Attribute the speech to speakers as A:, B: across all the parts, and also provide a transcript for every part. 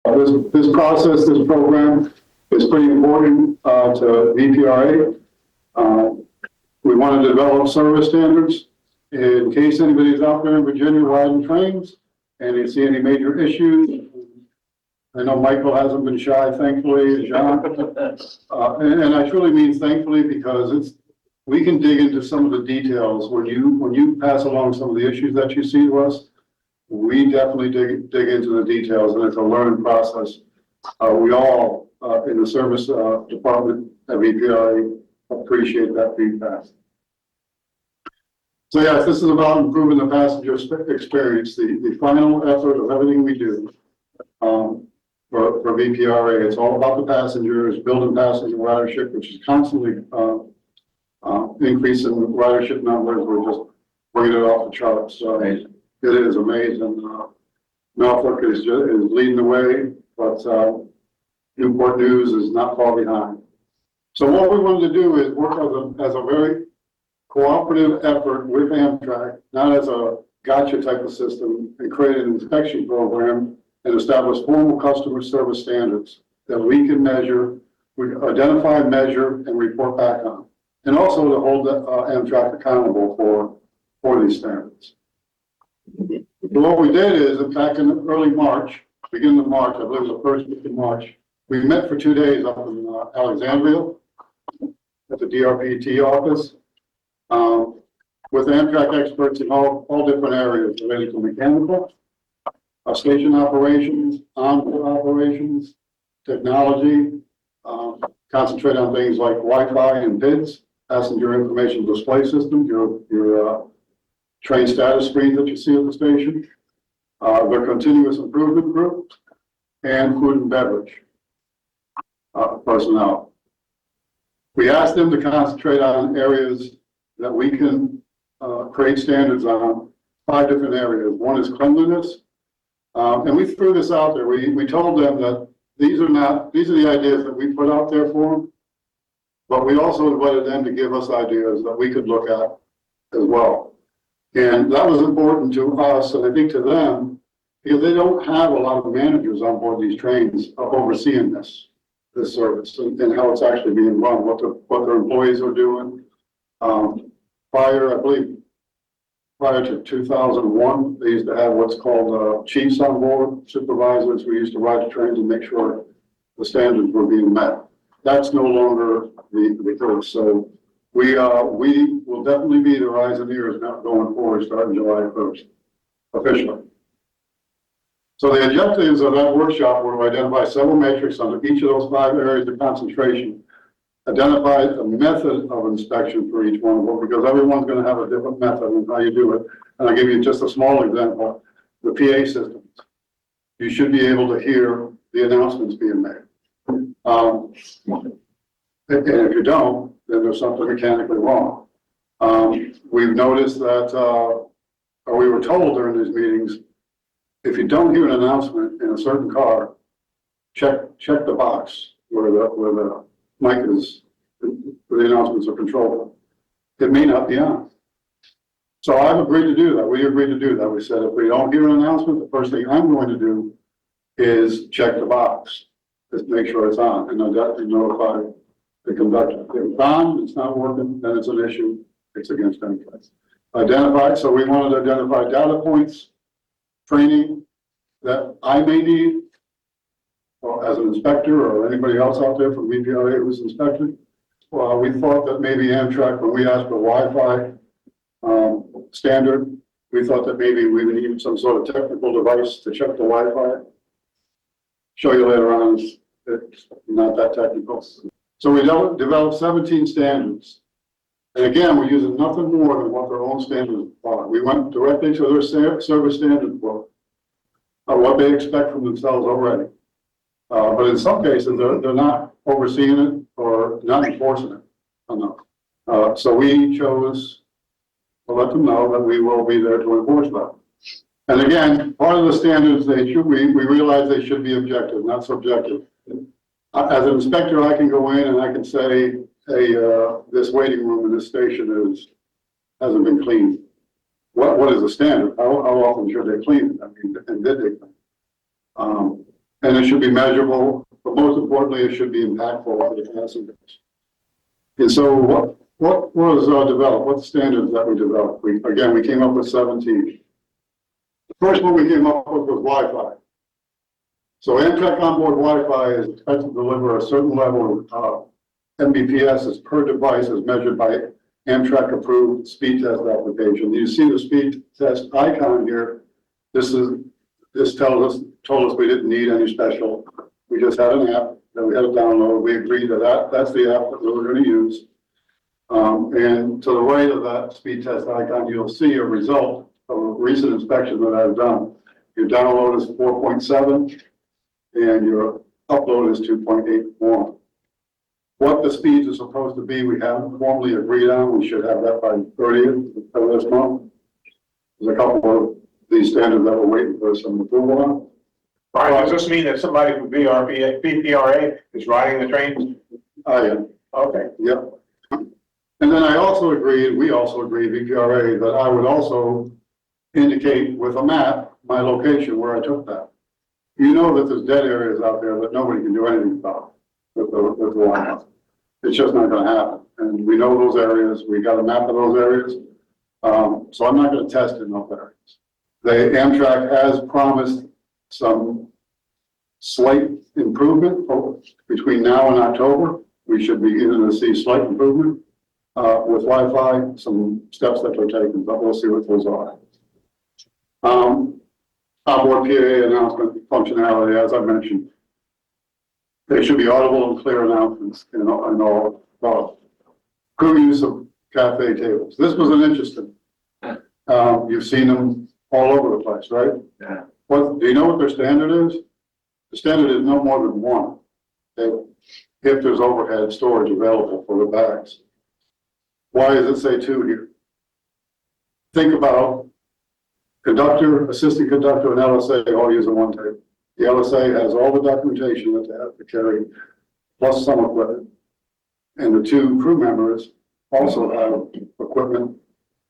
A: This process, this program is pretty important to VPRA. We want to develop service standards in case anybody's out there in Virginia riding trains and you see any major issues. I know Michael hasn't been shy, thankfully, John. And I truly mean thankfully because we can dig into some of the details. When you pass along some of the issues that you see to us, we definitely dig into the details, and it's a learning process. We all in the service department at VPRA appreciate that feedback. So yes, this is about improving the passenger experience, the final effort of everything we do for VPRA. It's all about the passengers, building passenger ridership, which is constantly increasing ridership numbers. We're just bringing it off the charts. So it is amazing. Norfolk is leading the way, but Newport News is not far behind. So what we wanted to do is work as a very cooperative effort with Amtrak, not as a gotcha type of system, and create an inspection program and establish formal customer service standards that we can measure, we identify, measure, and report back on. And also to hold Amtrak accountable for these standards. So what we did is, back in early March, beginning of March, I believe it was the first week in March, we met for 2 days up in Alexandria at the DRPT office with Amtrak experts in all different areas related to mechanical, station operations, onboard operations, technology, concentrate on things like Wi-Fi and PIDs, passenger information display systems, your train status screens that you see at the station, their continuous improvement group, and food and beverage personnel. We asked them to concentrate on areas that we can create standards on, 5 different areas. One is cleanliness. And we threw this out there. We told them that these are the ideas that we put out there for them, but we also invited them to give us ideas that we could look at as well. And that was important to us, and I think to them, because they don't have a lot of managers on board these trains overseeing this service and how it's actually being run, what their employees are doing. I believe prior to 2001, they used to have what's called chiefs on board, supervisors who used to ride the trains and make sure the standards were being met. That's no longer the case. So we will definitely be their eyes and ears now going forward starting July 1st, officially. So the objectives of that workshop were to identify several metrics under each of those 5 areas of concentration, identify a method of inspection for each one of them, because everyone's going to have a different method in how you do it. And I'll give you just a small example. The PA systems. You should be able to hear the announcements being made. And if you don't, then there's something mechanically wrong. We've noticed that, or we were told during these meetings, if you don't hear an announcement in a certain car, check the box where the mic is, where the announcements are controlled. It may not be on. So I've agreed to do that. We agreed to do that. We said if we don't hear an announcement, the first thing I'm going to do is check the box, just make sure it's on, and I'll definitely notify the conductor. If it's on, it's not working, then it's an issue. It's against Amtrak. Identify. So we wanted to identify data points, training that I may need, or as an inspector or anybody else out there from VPRA who's inspected. Well, we thought that maybe Amtrak, when we asked for Wi-Fi standard, we thought that maybe we would need some sort of technical device to check the Wi-Fi. Show you later on, it's not that technical. So we developed 17 standards. And again, we're using nothing more than what their own standards are. We went directly to their service standard book, what they expect from themselves already. But in some cases, they're not overseeing it or not enforcing it enough. So we chose to let them know that we will be there to enforce that. And again, part of the standards, we realize they should be objective, not subjective. As an inspector, I can go in and I can say, hey, this waiting room in this station hasn't been cleaned. What is the standard? How often should they clean it? I mean, and did they clean it? and it should be measurable, but most importantly, it should be impactful for the passengers. And so what was developed? What standards that we developed? We came up with 17. The first one we came up with was Wi-Fi. So Amtrak onboard Wi-Fi is expected to deliver a certain level of Mbps per device as measured by Amtrak approved speed test application. You see the speed test icon here. This told us we didn't need any special. We just had an app that we had to download. We agreed that that's the app that we were going to use. And to the right of that speed test icon, you'll see a result of a recent inspection that I've done. Your download is 4.7 and your upload is 2.81. What the speeds are supposed to be, we haven't formally agreed on. We should have that by 30th of this month. There's a couple of these standards that we're waiting for some approval on.
B: All right, does this mean that somebody from VPRA is riding the train?
A: I am.
B: Okay.
A: Yep. And then we also agreed, VPRA, that I would also indicate with a map my location where I took that. You know that there's dead areas out there that nobody can do anything about with the Wi-Fi. It's just not going to happen. And we know those areas. We got a map of those areas. So I'm not going to test in those areas. Amtrak has promised some slight improvement between now and October. We should be beginning to see slight improvement with Wi-Fi, some steps that they're taking, but we'll see what those are. Onboard PA announcement functionality, as I mentioned, they should be audible and clear announcements in all crew use of cafe tables. This was an interesting. You've seen them all over the place, right?
B: Yeah.
A: Do you know what their standard is? The standard is no more than one. If there's overhead storage available for the bags. Why does it say two here? Think about conductor, assistant conductor, and LSA all using one table. The LSA has all the documentation that they have to carry, plus some equipment. And the two crew members also have equipment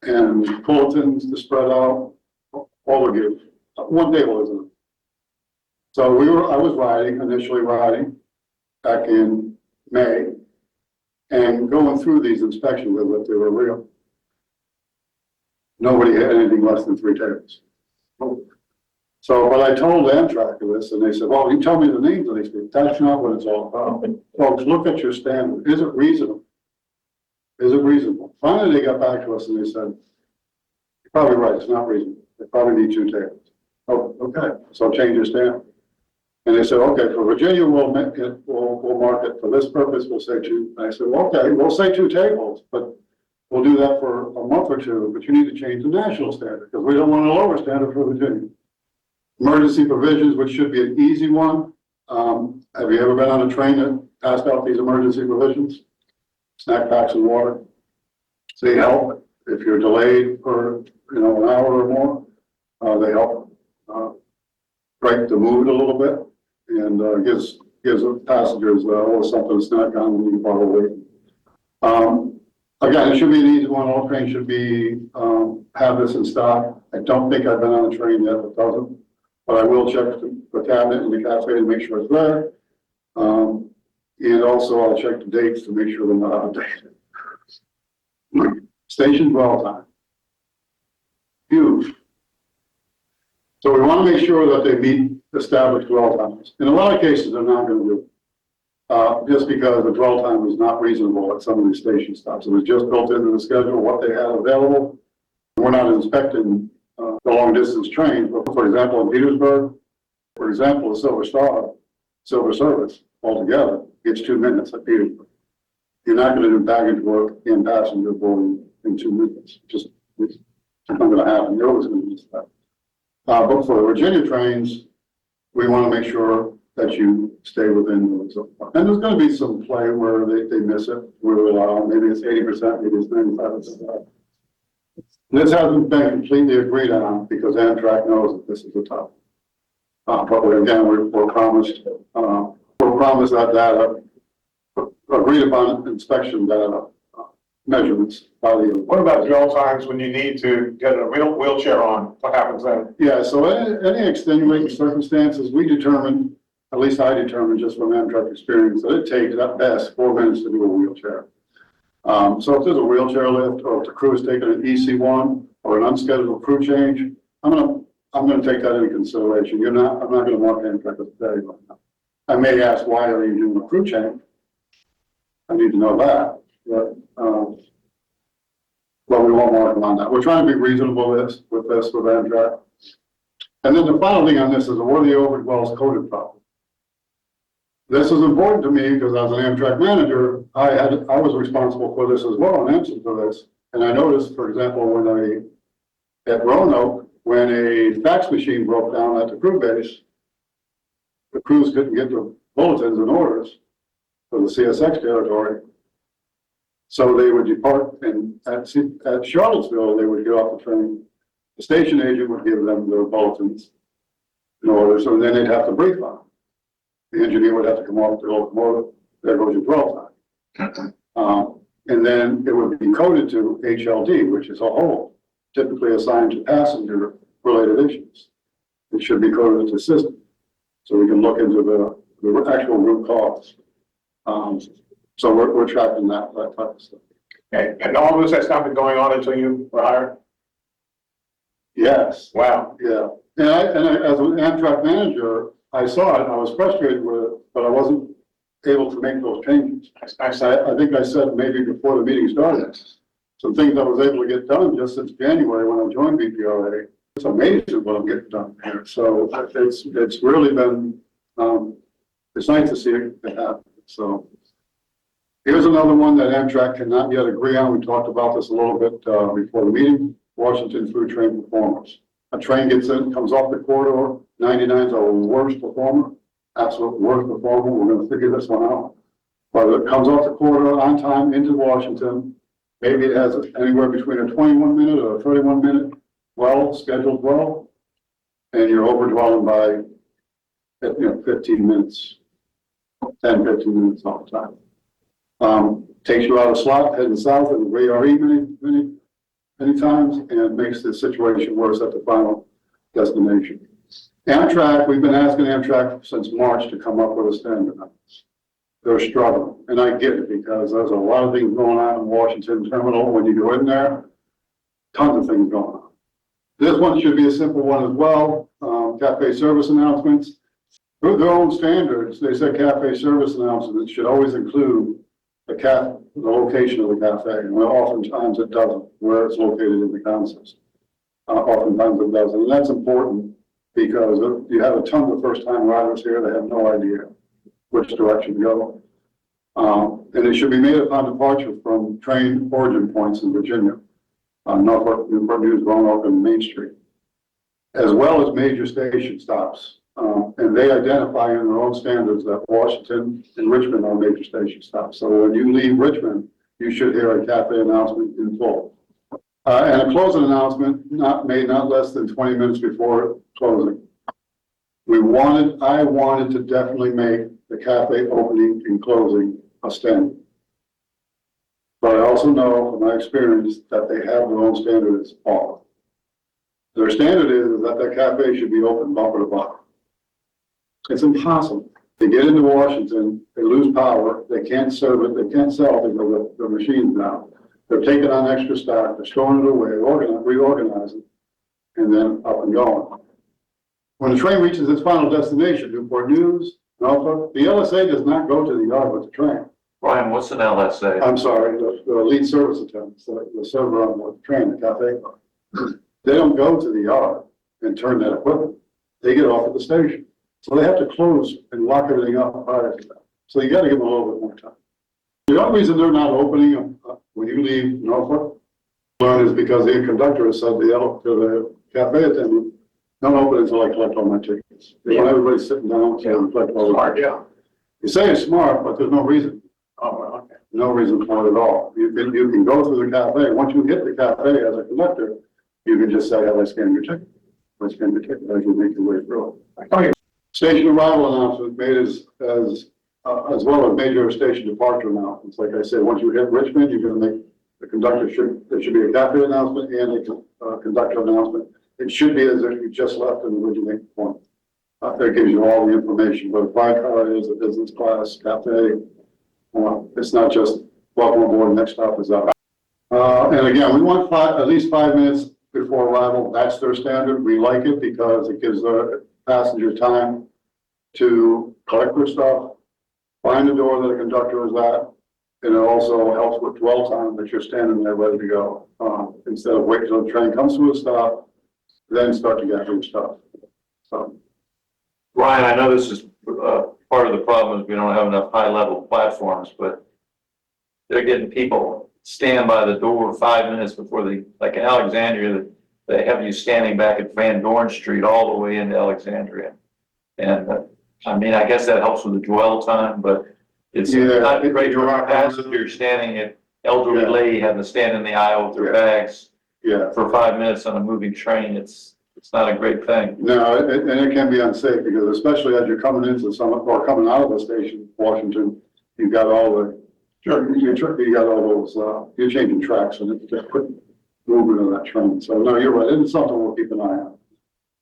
A: and bulletins to spread out, all of you. One table, isn't it? So I was initially riding back in May and going through these inspections as if they were real. Nobody had anything less than 3 tables. So, but I told Amtrak this, and they said, well, you tell me the names of these people. That's not what it's all about. Folks, look at your standard. Is it reasonable? Is it reasonable? Finally, they got back to us and they said, you're probably right, it's not reasonable. They probably need 2 tables. Oh, okay, so change your standard. And they said, okay, for Virginia, we'll mark it for this purpose, we'll say 2. And I said, well, okay, we'll say 2 tables, but we'll do that for a month or 2, but you need to change the national standard because we don't want a lower standard for Virginia. Emergency provisions, which should be an easy one. Have you ever been on a train that passed out these emergency provisions? Snack packs and water. They help if you're delayed for an hour or more. They help break the mood a little bit and gives passengers a little something to snack on when you are waiting. Again, it should be an easy one. All trains should be have this in stock. I don't think I've been on a train yet that doesn't, but I will check the cabinet in the cafe to make sure it's there. And also I'll check the dates to make sure they're not out of date. Station dwell time. Huge. So we want to make sure that they meet established dwell times. In a lot of cases, they're not going to do it. Just because the dwell time is not reasonable at some of these station stops. It was just built into the schedule, what they had available. We're not inspecting the long distance trains, but for example, in Petersburg, for example, the Silver Service altogether gets 2 minutes at Petersburg. You're not going to do baggage work and passenger boarding in 2 minutes. It's not going to happen. You're always going to miss that. But for the Virginia trains, we want to make sure that you stay within those. And there's going to be some play where they miss it. We'll allow, maybe it's 80%, maybe it's 95%. This hasn't been completely agreed on because Amtrak knows that this is a tough. But we're promised that data, agreed upon inspection data measurements by the.
B: What about dwell times when you need to get a wheelchair on? What happens then?
A: Yeah, so any extenuating circumstances, we determine at least I determined just from Amtrak experience, that it takes at best 4 minutes to do a wheelchair. So if there's a wheelchair lift, or if the crew is taking an EC1 or an unscheduled crew change, I'm gonna take that into consideration. I'm not gonna mark Amtrak as a failure right now. I may ask, why are you doing a crew change? I need to know that, but we won't mark them on that. We're trying to be reasonable with Amtrak. And then the final thing on this is, were the overage wells coded properly? This is important to me because as an Amtrak manager, I was responsible for this as well and answered for this. And I noticed, for example, at Roanoke, when a fax machine broke down at the crew base, the crews couldn't get the bulletins and orders for the CSX territory. So they would depart, and at Charlottesville, they would get off the train. The station agent would give them their bulletins and orders, and then they'd have to brief on them. The engineer would have to come off the locomotive, there goes your dwell time. And then it would be coded to HLD, which is a whole, typically assigned to passenger related issues. It should be coded to system, so we can look into the actual root cause. So we're tracking that type of stuff.
B: Okay. And all this has not been going on until you were hired?
A: Yes.
B: Wow.
A: Yeah. And I, as an Amtrak manager, I saw it, I was frustrated with it, but I wasn't able to make those changes. I think I said maybe before the meeting started, some things I was able to get done just since January when I joined VPRA. It's amazing what I'm getting done here. So it's really been, it's nice to see it happen. So here's another one that Amtrak cannot yet agree on. We talked about this a little bit before the meeting. Washington through train performance. A train gets in, comes off the corridor. 99 is our worst performer, absolute worst performer. We're going to figure this one out. But it comes off the corridor on time into Washington. Maybe it has anywhere between a 21-minute or a 31-minute scheduled well, and you're overdwelling by 15 minutes, 10, 15 minutes all the time. Takes you out of slot heading south and VPRA many times, and makes the situation worse at the final destination. Amtrak, we've been asking Amtrak since March to come up with a standard. They're struggling, and I get it because there's a lot of things going on in Washington Terminal. When you go in there, tons of things going on. This one should be a simple one as well. Cafe service announcements. Through their own standards, they say cafe service announcements should always include the location of the cafe, and oftentimes it doesn't, where it's located in the concept. Oftentimes it doesn't, and that's important because you have a ton of first-time riders here that have no idea which direction to go. And it should be made upon departure from train origin points in Virginia, Norfolk, Newport News, Roanoke, and Main Street, as well as major station stops. And they identify in their own standards that Washington and Richmond are major station stops. So when you leave Richmond, you should hear a cafe announcement in full. And a closing announcement made not less than 20 minutes before closing. I wanted to definitely make the cafe opening and closing a standard. But I also know from my experience that they have their own standards off. Their standard is that the cafe should be open bumper to bumper. It's impossible. They get into Washington, they lose power, they can't serve it, they can't sell it because the machine's down. They're taking on extra stock, they're storing it away, reorganizing, and then up and going. When the train reaches its final destination, Newport News, Norfolk, the LSA does not go to the yard with the train.
C: Brian, what's an LSA?
A: I'm sorry, the lead service attendants, the server on the train, the cafe car. They don't go to the yard and turn that equipment. They get off at the station. So they have to close and lock everything up prior to that. So you got to give them a little bit more time. The only reason they're not opening when you leave Norfolk is because the conductor has said to the cafe attendant, don't open until I collect all my tickets. They want everybody sitting down to collect all the tickets.
B: Yeah.
A: You say it's smart, but there's no reason.
B: Oh, well, okay.
A: No reason for it at all. You can go through the cafe. Once you hit the cafe as a conductor, you can just say, have I scanned your ticket? I scanned your ticket as you make your way through it. Station arrival announcement made as well as major station departure announcements. Like I said, once you hit Richmond, you're going to make the conductor there should be a cafe announcement and a conductor announcement. It should be as if you just left and originating point. That gives you all the information, what a flight car is, a business class, cafe. It's not just welcome aboard, next stop is up. And again, we want at least 5 minutes before arrival. That's their standard. We like it because it gives the passenger time to collect their stuff, find the door that a conductor is at, and it also helps with dwell time that you're standing there ready to go. Instead of waiting till the train comes to a stop, then start to get your stuff. So.
C: Ryan, I know this is part of the problem is we don't have enough high-level platforms, but they're getting people stand by the door 5 minutes before like in Alexandria, they have you standing back at Van Dorn Street all the way into Alexandria. And I mean, I guess that helps with the dwell time, but it's not great for our passengers standing at elderly lady having to stand in the aisle with their bags for 5 minutes on a moving train. It's not a great thing.
A: No, and it can be unsafe because especially as you're coming into or coming out of the station, Washington, you've got all the, you got all those, you're changing tracks and it's just quick movement of that train. So no, you're right. It's something we'll keep an eye on.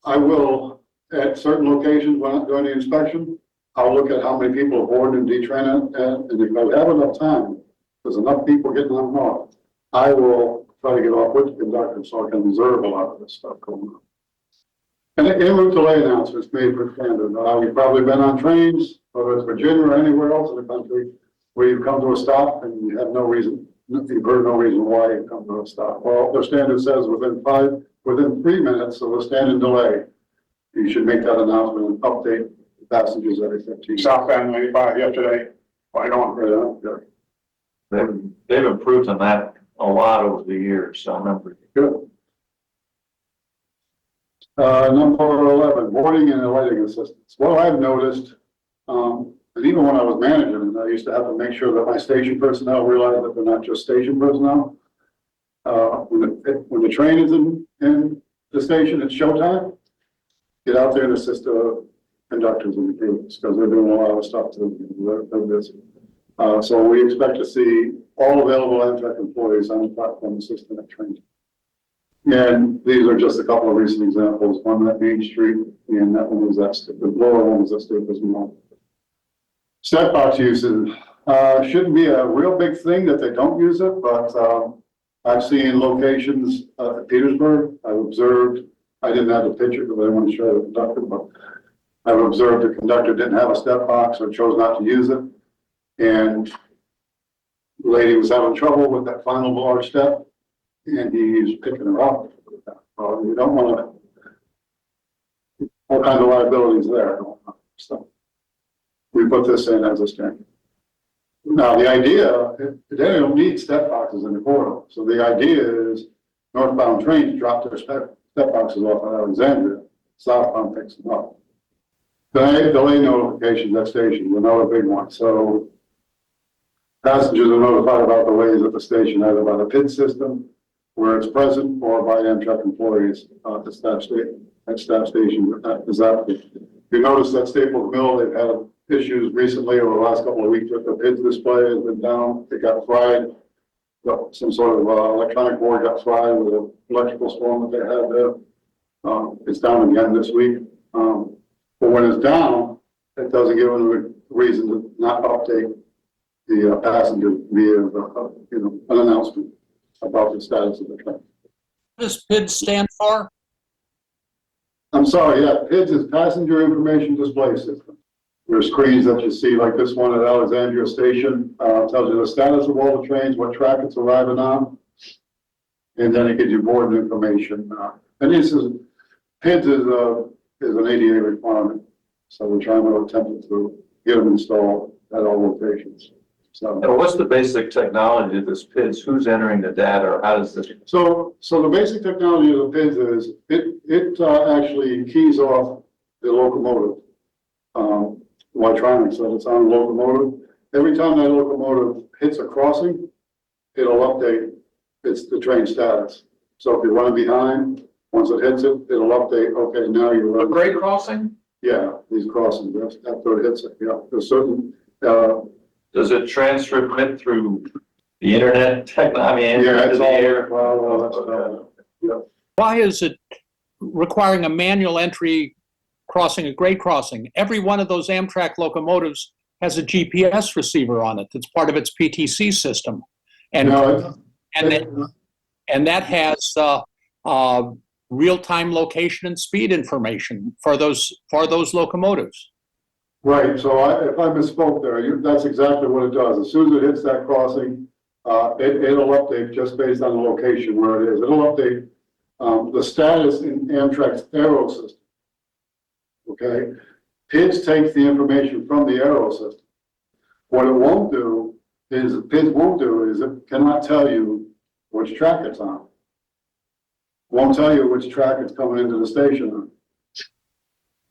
A: I will, at certain locations when I'm doing the inspection, I'll look at how many people aboard and detrain it. And if I have enough time, there's enough people getting on and off, I will try to get off with the conductor so I can observe a lot of this stuff going on. And en route delay announcements made for standard. You've probably been on trains, whether it's Virginia or anywhere else in the country, where you've come to a stop and you have no reason, you've heard no reason why you've come to a stop. Well, the standard says within 3 minutes of a standard delay, you should make that announcement and update the passengers every 15.
B: Southbound 95 yesterday, right on.
C: They've improved on that a lot over the years. So I remember.
A: Good. Number 11, boarding and alighting assistance. Well, I've noticed, and even when I was managing, I used to have to make sure that my station personnel realized that they're not just station personnel. When the train is in the station, it's showtime. Get out there and assist the conductors and the crews because they're doing a lot of stuff too. They're busy. So we expect to see all available Amtrak employees on the platform assisting at training. And these are just a couple of recent examples. One at Main Street, and that one was the lower one was at Staples Mall. Step box usage shouldn't be a real big thing that they don't use it, but I've seen locations at Petersburg. I've observed. I didn't have a picture because I didn't want to show the conductor, but I've observed the conductor didn't have a step box or chose not to use it, and the lady was having trouble with that final large step. And he's picking her up. You don't want to, all kinds of liabilities there. So we put this in as a standard. Now, the idea, they don't need step boxes in the corridor. So the idea is northbound trains drop their step boxes off at Alexandria, southbound picks them up. Delay notifications at stations, another big one. So passengers are notified about delays at the station, either by the PID system, where it's present, or by Amtrak employees at the staff station. You notice that Staples Mill, they've had issues recently over the last couple of weeks with the PIDs display has been down. It got fried. Some sort of electronic board got fried with an electrical storm that they had there. It's down again this week. But when it's down, it doesn't give them a reason to not update the passengers via an announcement about the status of the train.
D: What does PID stand for?
A: I'm sorry, PIDS is Passenger Information Display System. There are screens that you see like this one at Alexandria Station, tells you the status of all the trains, what track it's arriving on, and then it gives you board information. And this is, PIDS is an ADA requirement, so we're trying to attempt to get them installed at all locations. So,
C: And what's the basic technology of this PIDS? Who's entering the data, or how does this?
A: so the basic technology of the PIDS is it actually keys off the locomotive. Electronics, so it's on the locomotive. Every time that locomotive hits a crossing, it'll update the train status. So if you're running behind, once it hits it, it'll update. Okay, now you're running.
C: A grade crossing?
A: Yeah, these crossings. After it hits it, yeah. There's certain.
C: Does it transmit through the internet technology? I mean,
A: Yeah,
C: into
A: it's
C: the
A: all
C: air.
A: well,
D: Why is it requiring a manual entry crossing a grade crossing. Every one of those Amtrak locomotives has a GPS receiver on it. That's part of its PTC system. And,
A: No,
D: and that has real-time location and speed information for those locomotives.
A: right, so if I misspoke there, that's exactly what it does. As soon as it hits that crossing, it'll update just based on the location where it is. It'll update the status in Amtrak's Aero system. Okay? PIDS takes the information from the Aero system. What it won't do is, it cannot tell you which track it's on. Won't tell you which track it's coming into the station on.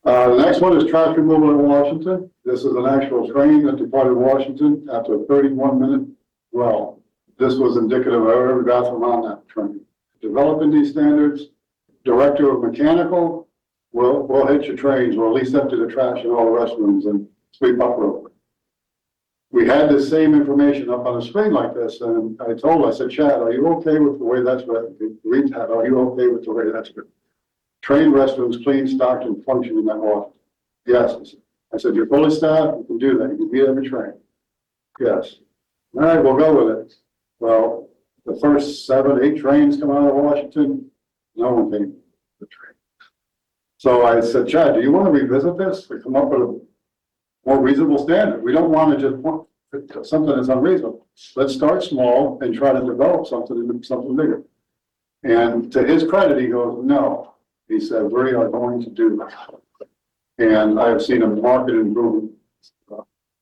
A: The next one is trash removal in Washington. This is an actual train that departed Washington after a 31-minute dwell. This was indicative of every bathroom on that train. Developing these standards, director of mechanical will hit your trains, or at least empty the trash in all the restrooms and sweep up real quick. We had this same information up on a screen like this, and I said, Chad, are you okay with the way that's written? Read that, are you okay with the way that's written? Train restrooms clean, stocked, and functioning that often. Yes. I said, you're fully staffed, you can do that, you can be every train. Yes. All right, we'll go with it. Well, the first 7, 8 trains come out of Washington, no one came to the train. So I said, Chad, do you want to revisit this or come up with a more reasonable standard? We don't want to just want something that's unreasonable. Let's start small and try to develop something into something bigger. And to his credit, he goes, no. He said, we are going to do that. And I have seen a marked improvement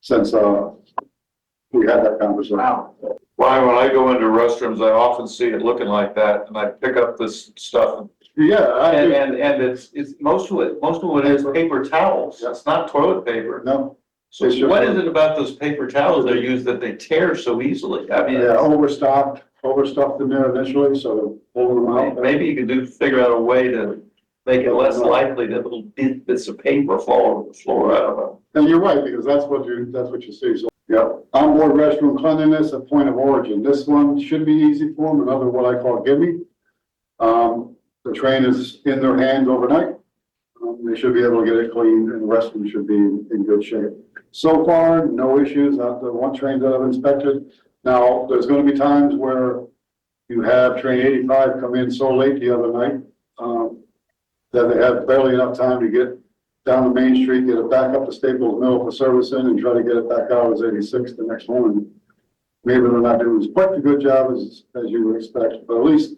A: since we had that conversation.
C: Wow. Why, when I go into restrooms, I often see it looking like that, and I pick up this stuff.
A: Yeah,
C: And it's most of it is paper towels. It's not toilet paper.
A: no.
C: So what is it about those paper towels they use that they tear so easily? I mean,
A: Yeah, overstuffed in there initially, so pull them out.
C: maybe you could figure out a way to make it less likely that little bits of paper fall over the floor. I don't know.
A: And you're right, because that's what you see. So, yeah, onboard restroom cleanliness at point of origin. This one should be easy for them, another what I call gimme. The train is in their hands overnight. They should be able to get it cleaned, and the restroom should be in good shape. So far, no issues out the one train that I've inspected. Now, there's going to be times where you have train 85 come in so late the other night that they have barely enough time to get down the main street, get it back up to Staples Mill for service in, and try to get it back out as 86 the next morning. Maybe they're not doing quite a good job as you would expect, but at least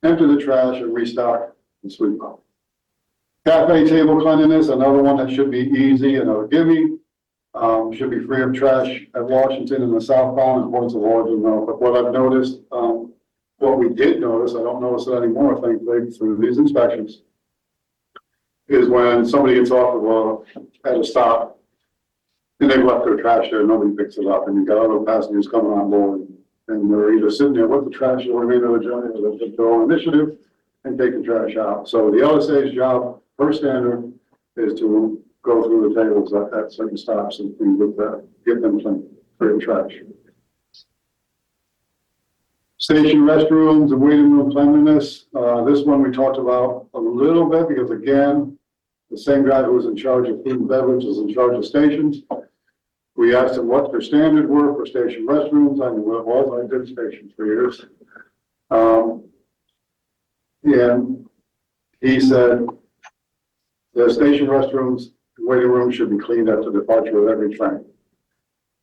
A: empty the trash and restock and sweep up. Cafe table cleanliness, another one that should be easy, another gimme. Should be free of trash at Washington and the southbound and points of origin. But what I've noticed, what we did notice, I don't notice it anymore, thankfully, through these inspections, is when somebody gets off at a stop and they've left their trash there, nobody picks it up, and you've got other passengers coming on board, and they're either sitting there with the trash or maybe they're doing their own initiative and take the trash out. So the LSA's job, per standard, is to go through the tables at certain stops and get them clean, free of trash. Station restrooms and waiting room cleanliness. This one we talked about a little bit because, again, the same guy who was in charge of food and beverage is in charge of stations. We asked him what their standard were for station restrooms. I knew what it was. I did stations for years. And he said the station restrooms, waiting room should be cleaned after departure of every train.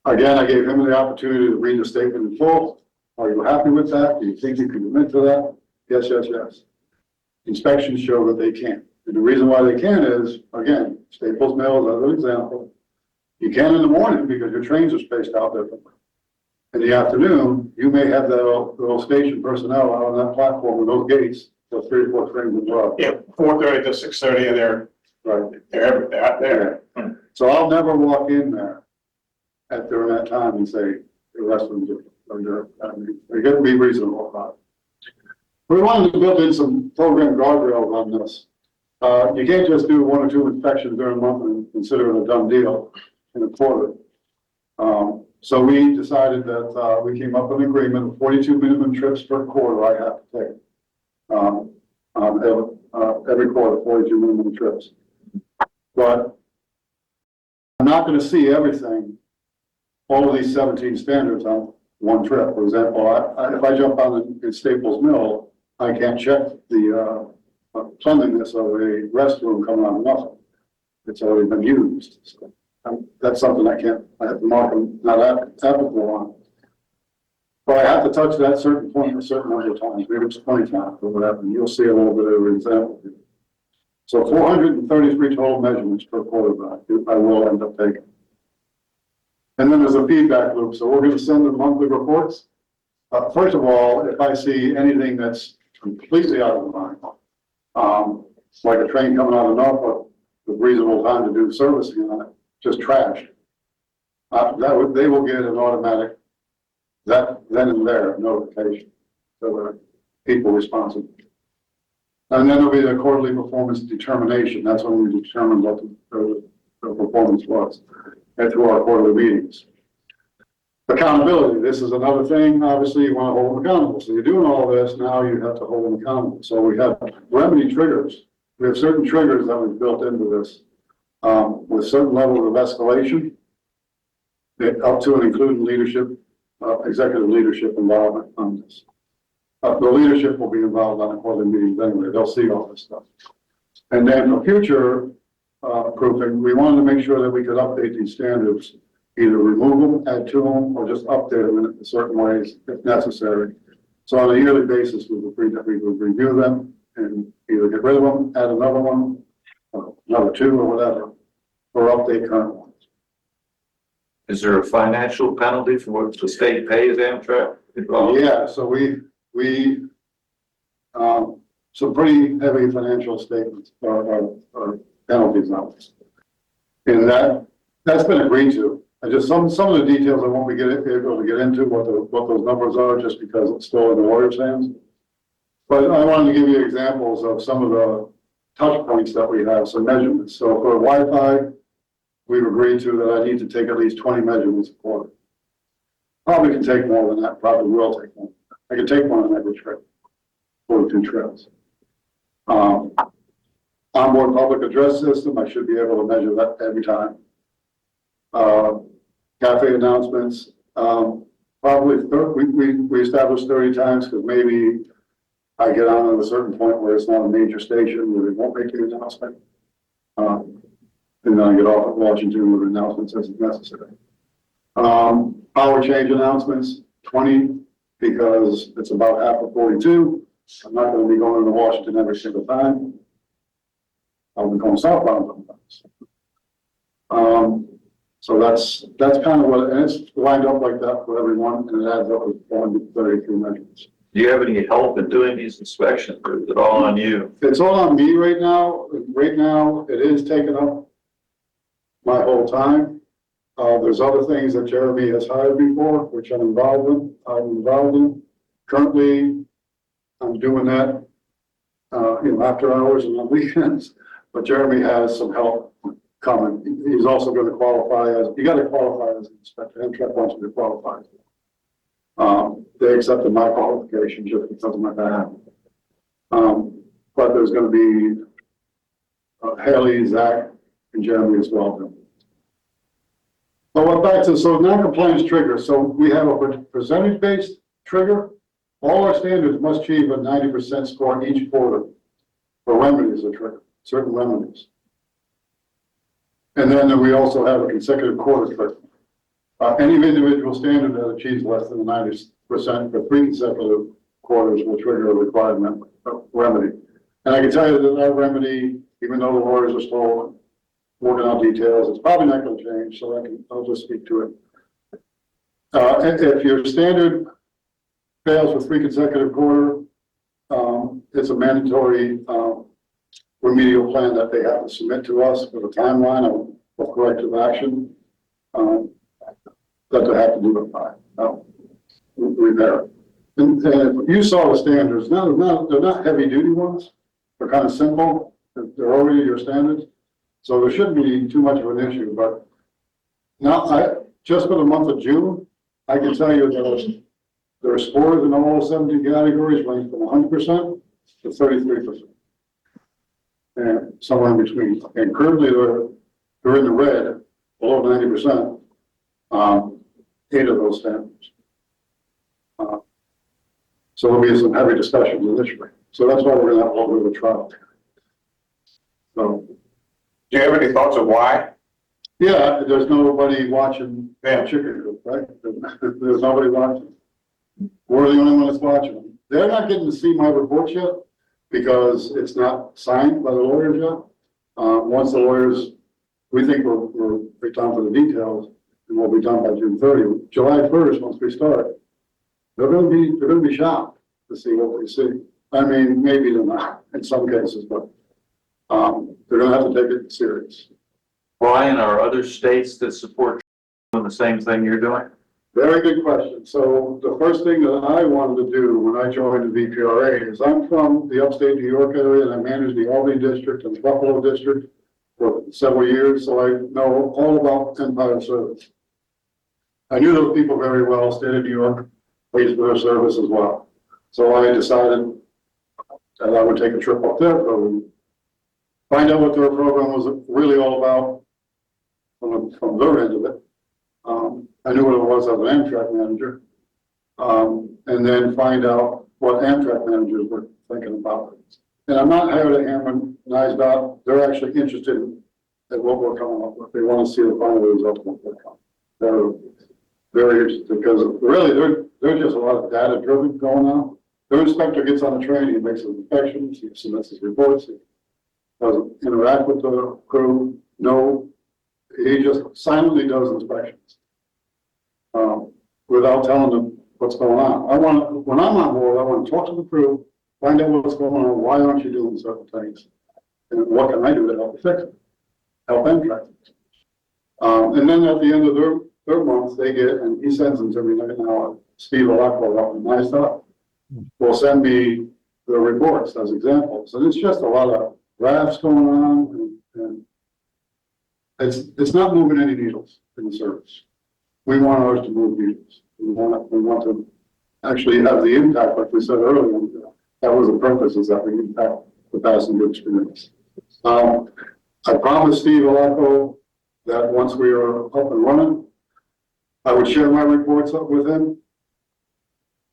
A: Again, I gave him the opportunity to read the statement in full. Are you happy with that? Do you think you can commit to that? Yes, yes, yes. Inspections show that they can. And the reason why they can is, again, Staples Mill is another example. You can in the morning because your trains are spaced out differently. In the afternoon, you may have the little station personnel out on that platform with those gates for 3 or 4 trains as well.
B: Yeah, 4:30 to 6:30, and they're out there.
A: So I'll never walk in there during that time and say the restrooms are there. I mean, they got to be reasonable about it. We wanted to build in some program guardrails on this. You can't just do 1 or 2 inspections during a month and consider it a done deal in a quarter. So we decided that we came up with an agreement of 42 minimum trips per quarter I have to take. Every quarter, 42 minimum trips. But I'm not gonna see everything, all of these 17 standards on one trip. For example, if I jump on in Staples Mill, I can't check the cleanliness of a restroom coming out of nothing. It's already been used. So that's something I have to mark them not applicable on. But I have to touch that certain point a certain number of times, maybe it's 20 times or whatever, and you'll see a little bit of an example. So 433 total measurements per quarter I will end up taking. And then there's a feedback loop. So we're going to send them monthly reports. First of all, if I see anything that's completely out of line, like a train coming out of Norfolk with reasonable time to do servicing on it, just trashed, they will get an automatic then and there notification. So the people responsible. And then there'll be the quarterly performance determination. That's when we determine what the performance was and through our quarterly meetings. Accountability. This is another thing. Obviously, you want to hold them accountable. So you're doing all this, now you have to hold them accountable. So we have remedy triggers. We have certain triggers that we've built into this with certain levels of escalation, up to and including leadership, executive leadership involvement on this. The leadership will be involved on the quarterly meetings anyway. They'll see all this stuff. And then for future proofing, we wanted to make sure that we could update these standards, either remove them, add to them, or just update them in certain ways if necessary. So on a yearly basis, we've agreed that we would review them and either get rid of them, add another one, or another two, or whatever, or update current ones.
C: Is there a financial penalty for what the state pays Amtrak?
A: Yeah, so we some pretty heavy financial statements or penalties on this. And that's been agreed to. And just some of the details I won't be able to get into what those numbers are, just because it's still in the lawyer's hands. But I wanted to give you examples of some of the touch points that we have, some measurements. So for Wi-Fi, we've agreed to that I need to take at least 20 measurements a quarter. Probably can take more than that, probably will take more. I can take one on every trip, 42 trips. Onboard public address system, I should be able to measure that every time. Cafe announcements, probably we established 30 times because maybe I get on at a certain point where it's not a major station where they won't make the announcement. And then I get off at Washington with announcements as necessary. Power change announcements, 20, because it's about half of 42. I'm not going to be going to Washington every single time. I'll be going southbound sometimes. So that's kind of what, and it's lined up like that for everyone, and it adds up with 433 measurements.
C: Do you have any help in doing these inspections, or is it all on you?
A: It's all on me right now. Right now, it is taking up my whole time. There's other things that Jeremy has hired me for, which I'm involved in. Currently, I'm doing that, after hours and on weekends. But Jeremy has some help coming. He's also going to qualify you got to qualify as an inspector. Amtrak wants me to qualify. They accepted my qualification just because of my background. But there's going to be Haley, Zach, and Jeremy as well. But we're back to, so non-compliance trigger. So we have a percentage-based trigger. All our standards must achieve a 90% score each quarter for remedies or trigger, certain remedies. And then we also have a consecutive quarter trigger. Any individual standard that achieves less than 90% for 3 consecutive quarters will trigger a required remedy. And I can tell you that that remedy, even though the lawyers are still working out details, it's probably not going to change, so I'll just speak to it. If your standard fails for 3 consecutive quarters, it's a mandatory remedial plan that they have to submit to us with a timeline of corrective action that they have to do it by. We're there. And you saw the standards. They're not heavy duty ones. They're kind of simple. They're already your standards. So there shouldn't be too much of an issue. But now, just for the month of June, I can tell you that there are scores in all 17 categories range from 100% to 33%. and somewhere in between. And currently they're in the red, below 90%. 8 of those standards. So there'll be some heavy discussions initially. So that's why we're going to have a little bit of a trial. So,
B: Do you have any thoughts of why?
A: yeah, there's nobody watching
B: Yeah.
A: chicken coop, right? There's nobody watching. We're the only one that's watching them. They're not getting to see my reports yet because it's not signed by the lawyers yet. Once the lawyers, we think we're down to the details and we'll be done by June 30th. July 1st, once we start, they're going to be shocked to see what we see. I mean, maybe they're not in some cases, but they're going to have to take it serious.
C: Brian, are other states that support doing the same thing you're doing?
A: Very good question. So the first thing that I wanted to do when I joined the VPRA is I'm from the upstate New York area and I managed the Albany district and the Buffalo district for several years. So I know all about Empire Service. I knew those people very well, state of New York, paid for their service as well. So I decided that I would take a trip up there, find out what their program was really all about from their end of it. I knew what it was as an Amtrak manager, and then find out what Amtrak managers were thinking about it. And I'm not here to hammer WisDOT. They're actually interested in what we're coming up with. They want to see the final result of what we're coming. They're very interested because really they're just a lot of data driven going on. Their inspector gets on the train, he makes his inspections, he submits his reports, he doesn't interact with the crew. No, he just silently does inspections. Without telling them what's going on. When I'm on board, I want to talk to the crew, find out what's going on, why aren't you doing certain things? And what can I do to help fix it? Help them fix it. And then at the end of their month, they get, and he sends them to me now, Steve Alacco up in WisDOT will send me the reports as examples. And it's just a lot of graphs going on and it's not moving any needles in the service. We want ours to move needles. We want to actually have the impact, like we said earlier. That was the purpose, is that we impact the passenger experience. I promised Steve Alacco that once we are up and running, I would share my reports up with him.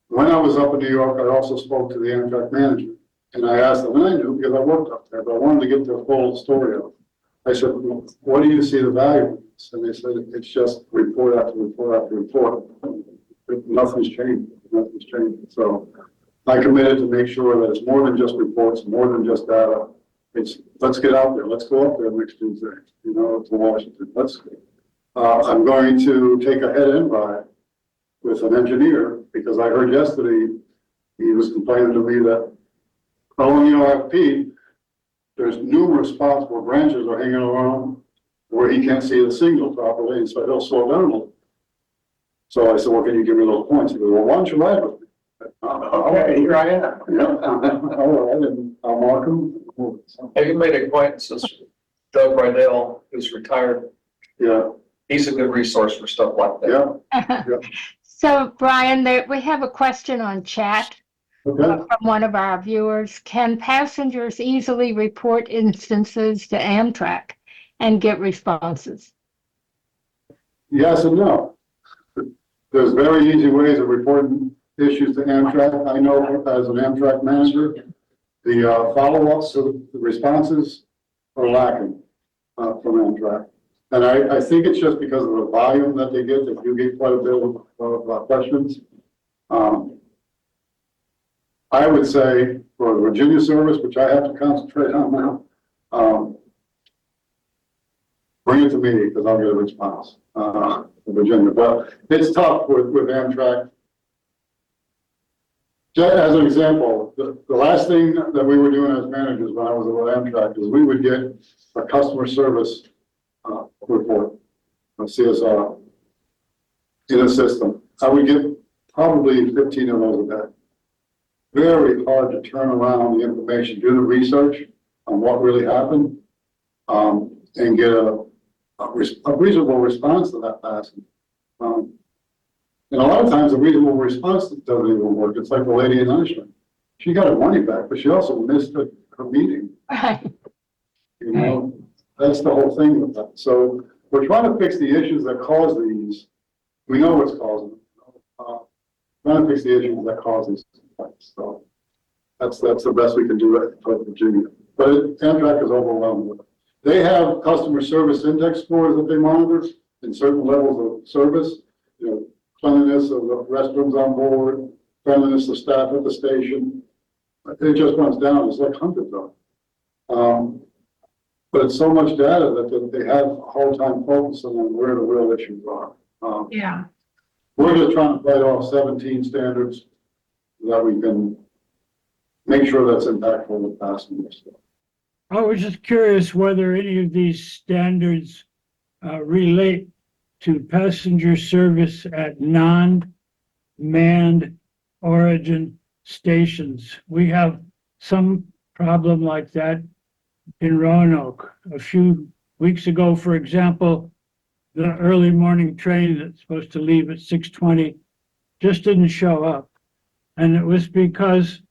A: When I was up in New York, I also spoke to the Amtrak manager, and I asked them, and I knew because I worked up there, but I wanted to get the full story of it. I said, well, what do you see the value in this? And they said, it's just report after report after report. Nothing's changed. Nothing's changed. So I committed to make sure that it's more than just reports, more than just data. It's let's get out there. Let's go up there next Tuesday, to Washington. I'm going to take a head-in ride with an engineer because I heard yesterday he was complaining to me that following the RFP, there's numerous spots where branches are hanging around where he can't see the signal properly, and so he'll slow down a little. So I said, well, can you give me those points? He goes, well, why don't you ride with me?
B: Okay, here I am.
A: Yeah, all right, and I'll mark them.
E: Have you made acquaintances with Doug Rydell, who's retired?
A: Yeah,
E: He's a good resource for stuff like that.
A: yeah,
F: So, Brian, we have a question on chat
A: okay.
F: from one of our viewers. Can passengers easily report instances to Amtrak and get responses?
A: Yes and no. There's very easy ways of reporting issues to Amtrak. I know as an Amtrak manager, the follow-ups, so the responses are lacking from Amtrak. And I think it's just because of the volume that they get. They do get quite a bit of questions. I would say for the Virginia service, which I have to concentrate on now, bring it to me because I'll get a response for Virginia. But it's tough with Amtrak. Just as an example, the last thing that we were doing as managers when I was at Amtrak is we would get a customer service report, a CSR, in a system. I would get probably 15 of those a day. Very hard to turn around the information, do the research on what really happened, and get a reasonable response to that passenger. And a lot of times the reasonable response doesn't even work. It's like the lady in Ashland. She got her money back, but she also missed her meeting.
F: Right.
A: You know, that's the whole thing with that. So we're trying to fix the issues that cause these. We know what's causing them. Trying to fix the issues that cause these complaints. So that's the best we can do for Virginia. But Amtrak is overwhelmed with it. They have customer service index scores that they monitor in certain levels of service. You know, cleanliness of the restrooms on board, friendliness of staff at the station. It just runs down. It's like hundreds of them. But it's so much data that they have a hard time focusing on where the real issues are.
F: Yeah.
A: We're just trying to fight off 17 standards that we can make sure that's impactful with passengers.
G: I was just curious whether any of these standards relate to passenger service at non-manned origin stations. We have some problem like that in Roanoke. A few weeks ago, for example, the early morning train that's supposed to leave at 6:20 just didn't show up. And it was because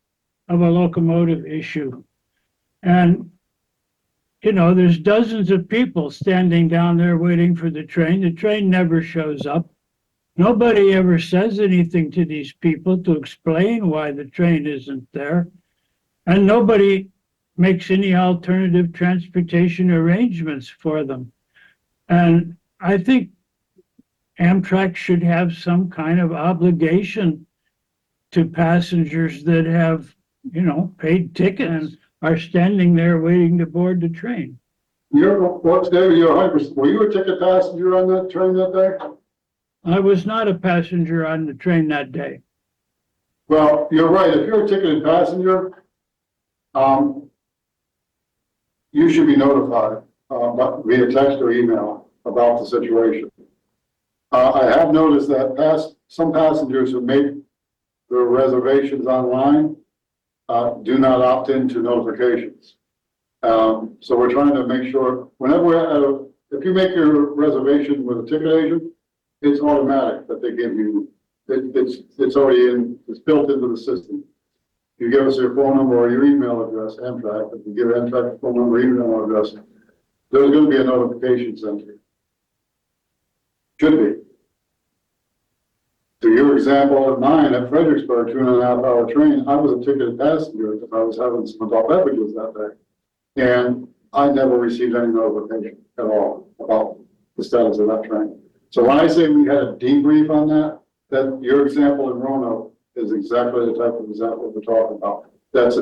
G: of a locomotive issue. And, you know, there's dozens of people standing down there waiting for the train. The train never shows up. Nobody ever says anything to these people to explain why the train isn't there. And nobody makes any alternative transportation arrangements for them. And I think Amtrak should have some kind of obligation to passengers that have, you know, paid tickets and are standing there waiting to board the train.
A: David, you're 100%. Were you a ticket passenger on that train that day?
G: I was not a passenger on the train that day.
A: Well, you're right. If you're a ticketed passenger, you should be notified via text or email about the situation. I have noticed that some passengers who make their reservations online do not opt into notifications. So we're trying to make sure whenever if you make your reservation with a ticket agent, it's automatic that they give you. It's already it's built into the system. You give us your phone number or your email address, Amtrak. If you give Amtrak phone number, email address, there's going to be a notification sent to you. Should be. To your example of mine at Fredericksburg, 2.5-hour train, I was a ticketed passenger because I was having some adult beverages that day. And I never received any notification at all about the status of that train. So when I say we had a debrief on that your example in Roanoke is exactly the type of example we're talking about. That's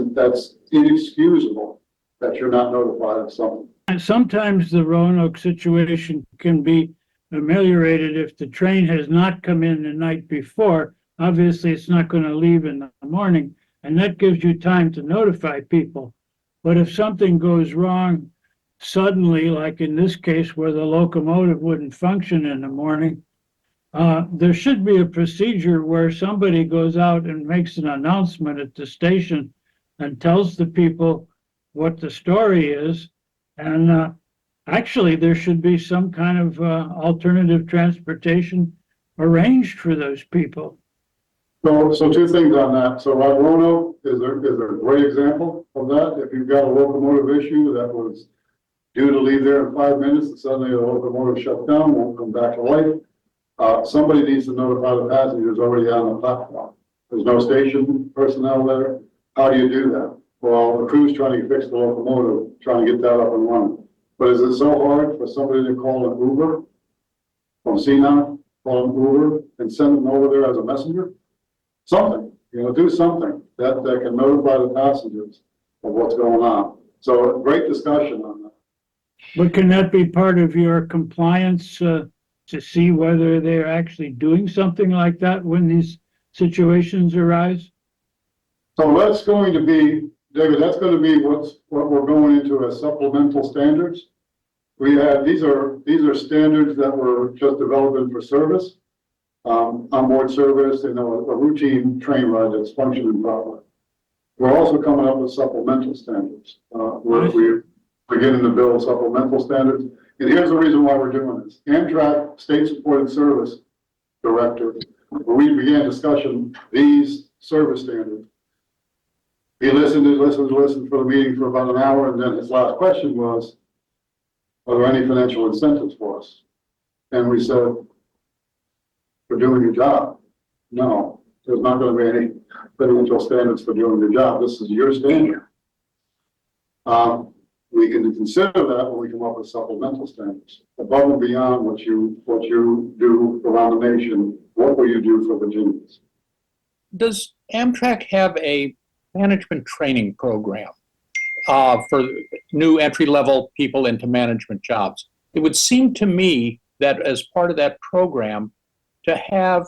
A: inexcusable that you're not notified of something.
G: And sometimes the Roanoke situation can be ameliorated if the train has not come in the night before. Obviously, it's not going to leave in the morning, and that gives you time to notify people. But if something goes wrong suddenly, like in this case where the locomotive wouldn't function in the morning, there should be a procedure where somebody goes out and makes an announcement at the station and tells the people what the story is. And actually, there should be some kind of alternative transportation arranged for those people.
A: So two things on that. So Roanoke is a great example of that. If you've got a locomotive issue that was due to leave there in 5 minutes and suddenly the locomotive shut down, won't come back to life, somebody needs to notify the passengers already on the platform. There's no station personnel there. How do you do that? Well, the crew's trying to fix the locomotive, trying to get that up and running. But is it so hard for somebody to call an Uber from CNOC, call an Uber and send them over there as a messenger? Something, do something that can notify the passengers of what's going on. So great discussion on that.
G: But can that be part of your compliance to see whether they're actually doing something like that when these situations arise?
A: So that's going to be, David, that's going to be what we're going into as supplemental standards. We have, these are standards that were just developed for service, onboard service, a routine train ride that's functioning properly. We're also coming up with supplemental standards. We're beginning to build supplemental standards. And here's the reason why we're doing this. Amtrak State Supported Service Director, when we began discussion, these service standards, He listened for the meeting for about an hour, and then his last question was, are there any financial incentives for us? And we said, for doing your job. No, there's not gonna be any financial standards for doing your job. This is your standard. We can consider that when we come up with supplemental standards, above and beyond what you do around the nation. What will you do for Virginians?
D: Does Amtrak have a management training program for new entry-level people into management jobs? It would seem to me that as part of that program, to have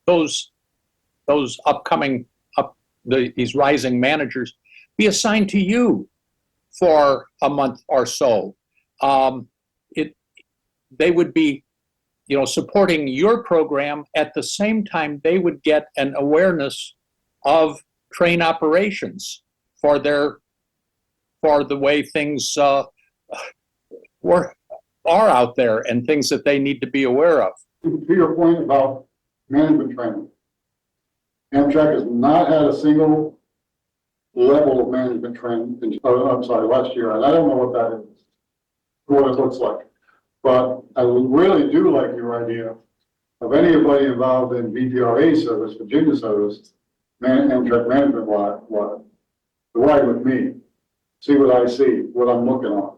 D: those upcoming these rising managers be assigned to you for a month or so. They would be, supporting your program. At the same time, they would get an awareness of train operations for the way things are out there and things that they need to be aware of.
A: To your point about management training, Amtrak has not had a single level of management training, last year, and I don't know what that is, what it looks like. But I really do like your idea of anybody involved in VPRA service, Virginia service, Amtrak management wide, ride with me, see what I see, what I'm looking at.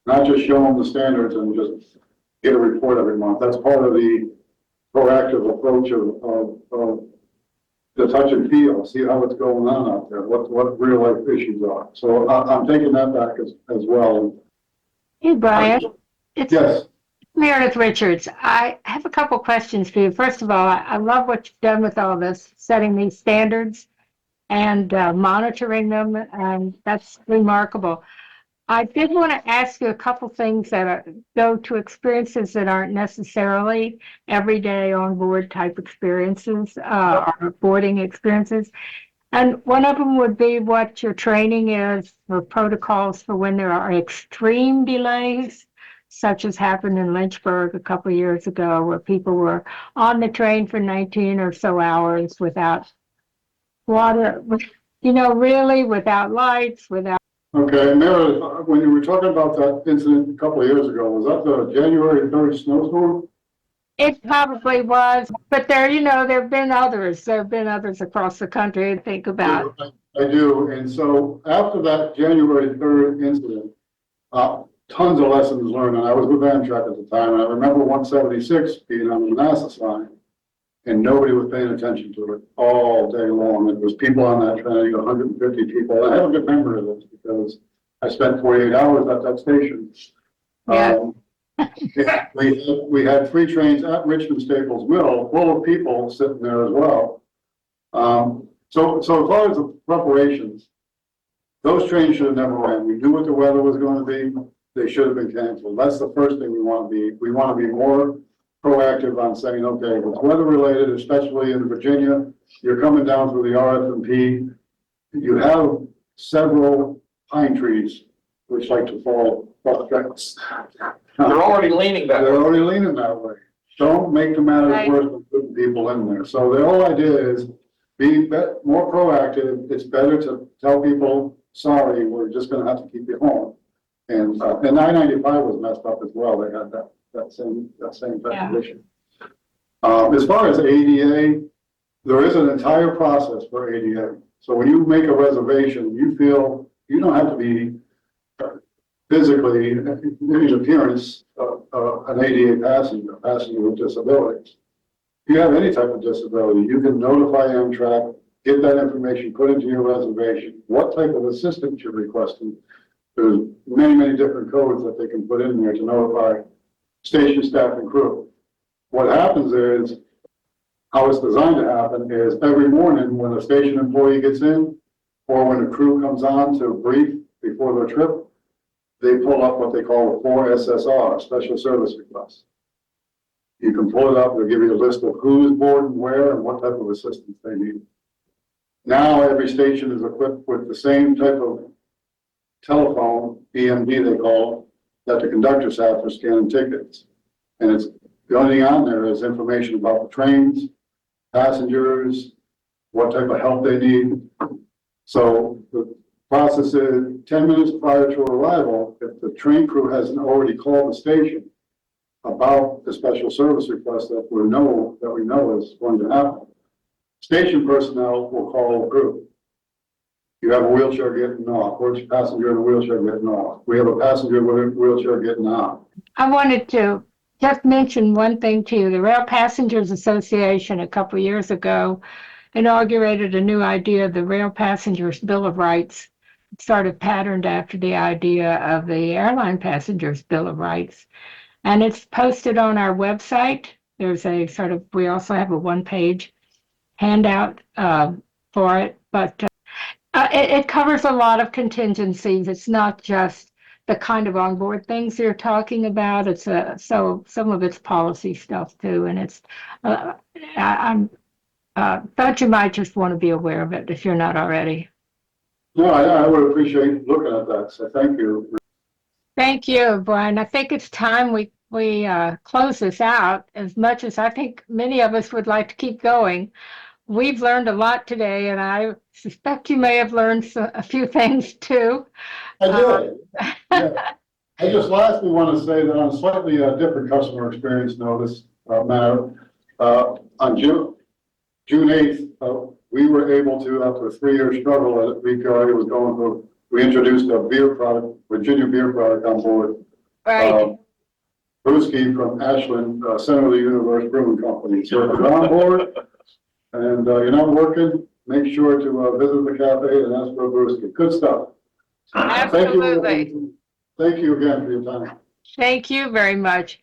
A: Not just show them the standards and just get a report every month. That's part of the proactive approach of the touch and feel, see how it's going on out there, what real life issues are. So I'm taking that back as well.
F: Hey, Brian. It's
A: Yes.
F: Meredith Richards. I have a couple questions for you. First of all, I love what you've done with all this, setting these standards and monitoring them, and that's remarkable. I did want to ask you a couple things that go to experiences that aren't necessarily everyday on board type experiences or boarding experiences. And one of them would be what your training is for protocols for when there are extreme delays, such as happened in Lynchburg a couple of years ago, where people were on the train for 19 or so hours without water, really without lights, without.
A: Okay, Meredith, when you were talking about that incident a couple of years ago, was that the January 3rd snowstorm?
F: It probably was, but there have been others. There have been others across the country to think about.
A: I do, and so after that January 3rd incident, tons of lessons learned, and I was with Amtrak at the time, and I remember 176 being on the Manassas line, and nobody was paying attention to it all day long. It was people on that train, 150 people. I have a good memory of this because I spent 48 hours at that station.
F: Yeah.
A: We had 3 trains at Richmond Staples Mill, full of people sitting there as well. So as far as the preparations, those trains should have never ran. We knew what the weather was going to be. They should have been canceled. That's the first thing we want to be. We want to be more proactive on saying, okay, if it's weather related, especially in Virginia, you're coming down through the RF&P. You have several pine trees which like to fall off tracks.
E: They're already leaning that way.
A: They're already leaning that way. Don't make the matter worse by putting people in there. So the whole idea is be more proactive. It's better to tell people, sorry, we're just going to have to keep you home. And 995 was messed up as well. They had that same type of issue. As far as ADA, there is an entire process for ADA. So when you make a reservation, you feel you don't have to be physically, in appearance, an ADA passenger with disabilities. If you have any type of disability, you can notify Amtrak, get that information, put into your reservation, what type of assistance you're requesting. There's many, many different codes that they can put in there to notify station staff and crew. What happens is, how it's designed to happen is every morning when a station employee gets in, or when a crew comes on to brief before their trip, they pull up what they call a 4SSR, Special Service Request. You can pull it up, they'll give you a list of who's board and where and what type of assistance they need. Now every station is equipped with the same type of telephone, EMD they call it, that the conductors have for scanning tickets. And it's the only thing on there is information about the trains, passengers, what type of help they need. So the process is 10 minutes prior to arrival, if the train crew hasn't already called the station about the special service request that we know is going to happen, station personnel will call the group. You have a wheelchair getting off. Where's your passenger in a wheelchair getting off? We have a passenger with a wheelchair getting off.
F: I wanted to just mention one thing to you. The Rail Passengers Association a couple of years ago inaugurated a new idea, the Rail Passengers Bill of Rights. It sort of patterned after the idea of the Airline Passengers Bill of Rights. And it's posted on our website. There's a sort of, we also have a one-page handout for it, but it covers a lot of contingencies. It's not just the kind of onboard things you're talking about. It's so some of it's policy stuff too, and it's I'm thought you might just want to be aware of it if you're not already.
A: No, I would appreciate looking at that, so thank you.
F: Thank you, Brian. I think it's time we close this out. As much as I think many of us would like to keep going, we've learned a lot today, and I suspect you may have learned a few things too.
A: I did. Yeah. I just lastly want to say that on a slightly different customer experience notice matter, on June 8th, we were able to, after a 3-year struggle at VPRA was going through, we introduced a beer product, Virginia beer product on board.
F: Right.
A: Brewski from Ashland, Center of the Universe Brewing Company. So if you're on board and you're not working, make sure to visit the cafe and ask for a brewski. Good stuff.
F: Absolutely.
A: Thank you again for your time.
F: Thank you very much.